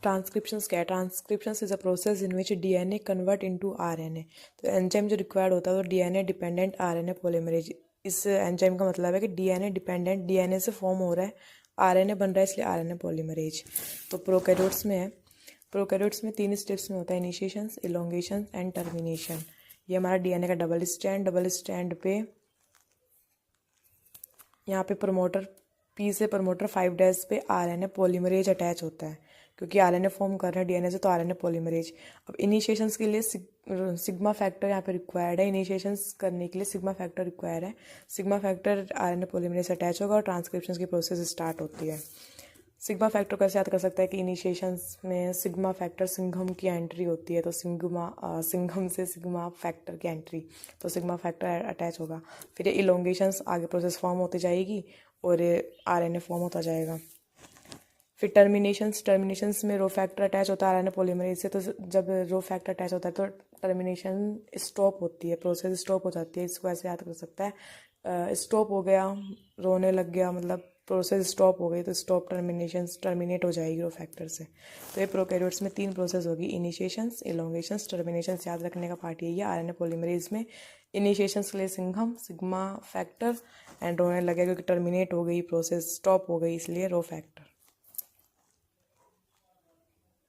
ट्रांसक्रिप्शंस क्या है? Transcriptions is a process in which DNA convert into RNA. तो enzyme जो रिक्वायर्ड होता है वो डीएनए डिपेंडेंट आरएनए पॉलीमरेज। इस एंजाइम का मतलब है कि डीएनए डिपेंडेंट, डीएनए से फॉर्म हो रहा है, आरएनए बन रहा है, इसलिए आरएनए पॉलीमरेज। तो प्रोकैरियोट्स में है, प्रोकैरियोट्स में 3 स्टेप्स में होता है, इनिशिएशंस, इलोंगेशन एंड टर्मिनेशन। ये हमारा डीएनए का डबल स्टैंड पे यहाँ पे प्रमोटर पी से प्रमोटर 5' पे आरएनए पॉलीमरेज अटैच होता है, क्योंकि आरएनए फॉर्म कर रहे हैं डीएनए से, तो आरएनए पॉलीमरेज। अब इनिशिएशंस के लिए सिग्मा फैक्टर यहाँ पे रिक्वायर्ड है, इनिशिएशंस करने के लिए सिग्मा फैक्टर रिक्वायर्ड है। सिग्मा फैक्टर आरएनए पॉलीमरेज से अटैच होगा और ट्रांसक्रिप्शन की प्रोसेस स्टार्ट होती है। सिग्मा फैक्टर कैसे याद कर सकता है कि इनिशिएशंस में सिग्मा फैक्टर सिंघम की एंट्री होती है, तो सिंघम से सिग्मा फैक्टर की एंट्री, तो सिग्मा फैक्टर अटैच होगा। फिर ये इलोंगेशंस, आगे प्रोसेस फॉर्म होती जाएगी और आरएनए फॉर्म होता जाएगा। फिर टर्मिनेशंस में रो फैक्टर अटैच होता है आरएनए पॉलीमरेज से, तो जब रो फैक्टर अटैच होता है तो टर्मिनेशन स्टॉप होती है, प्रोसेस स्टॉप हो जाती है। इसको ऐसे याद कर सकता है, स्टॉप हो गया, रोने लग गया, मतलब प्रोसेस स्टॉप हो गई, तो स्टॉप टर्मिनेट हो जाएगी रो फैक्टर से। तो ये प्रोकैरियोट्स में 3 प्रोसेस होगी, इनिशिएशंस, इलोंगेशंस, टर्मिनेशंस। याद रखने का पार्ट यही है। आरएनए पॉलीमरेज में इनिशिएशंस के लिए सिग्मा फैक्टर, एंड रोने लगे क्योंकि टर्मिनेट हो गई, प्रोसेस स्टॉप हो गई, इसलिए रो फैक्टर।